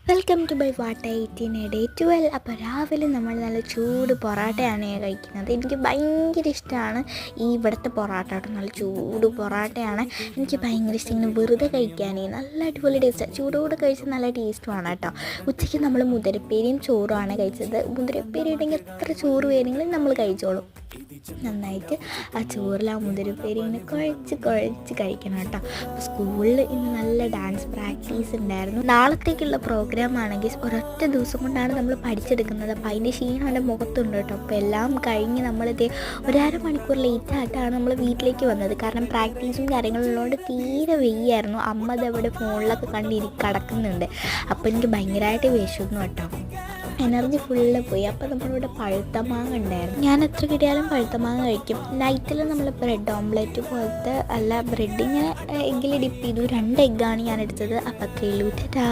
Welcome to by വാട്ട 18 അപ്പോൾ രാവിലെ നമ്മൾ നല്ല ചൂട് പൊറാട്ടയാണ് കഴിക്കുന്നത്. എനിക്ക് ഭയങ്കര ഇഷ്ടമാണ് ഈ ഇവിടുത്തെ പൊറാട്ട കേട്ടോ. നല്ല ചൂട് പൊറാട്ടയാണ് എനിക്ക് ഭയങ്കര ഇഷ്ടം. ഇങ്ങനെ വെറുതെ കഴിക്കാനേ നല്ല അടിപൊളി ടേസ്റ്റാണ്. ചൂടോടെ കഴിച്ചാൽ നല്ല ടേസ്റ്റുമാണ് കേട്ടോ. ഉച്ചയ്ക്ക് നമ്മൾ മുതിരപ്പേരിയും ചോറുമാണ് കഴിച്ചത്. മുതിരപ്പേരി ഉണ്ടെങ്കിൽ എത്ര ചോറ് വേണമെങ്കിലും നമ്മൾ കഴിച്ചോളും. നന്നായിട്ട് ആ ചോറിൽ ആ മുതിരപ്പേരി ഇങ്ങനെ കുഴച്ച് കഴിക്കണം കേട്ടോ. അപ്പോൾ സ്കൂളിൽ ഇന്ന് നല്ല ഡാൻസ് പ്രാക്ടീസ് ഉണ്ടായിരുന്നു. നാളത്തേക്കുള്ള പ്രോഗ്രാം ആണെങ്കിൽ ഒരൊറ്റ ദിവസം കൊണ്ടാണ് നമ്മൾ പഠിച്ചെടുക്കുന്നത്. അപ്പോൾ അതിൻ്റെ ക്ഷീണം എൻ്റെ മുഖത്തുണ്ട് കേട്ടോ. അപ്പോൾ എല്ലാം കഴിഞ്ഞ് നമ്മളിത് ഒരര മണിക്കൂർ ലേറ്റായിട്ടാണ് നമ്മൾ വീട്ടിലേക്ക് വന്നത്. കാരണം പ്രാക്ടീസും കാര്യങ്ങളുള്ളതുകൊണ്ട് തീരെ വെയ്യായിരുന്നു. അമ്മ അതവിടെ ഫോണിലൊക്കെ കിടക്കുന്നുണ്ട്. അപ്പോൾ എനിക്ക് ഭയങ്കരമായിട്ട് വിശന്നു കേട്ടോ. എനർജി ഫുള്ള് പോയി. അപ്പോൾ നമ്മളിവിടെ പഴുത്ത മാങ്ങ ഉണ്ടായിരുന്നു. ഞാൻ എത്ര കിട്ടിയാലും പഴുത്ത മാങ്ങ കഴിക്കും. നൈറ്റിൽ നമ്മൾ ബ്രെഡ് ഓംലെറ്റ് പോലത്തെ അല്ല ബ്രെഡ് ഇങ്ങനെ എഗ്ഗിൽ ഡിപ്പ് ചെയ്തു. 2 എഗ്ഗാണ് ഞാൻ എടുത്തത്. അപ്പോൾ 3 ടാ.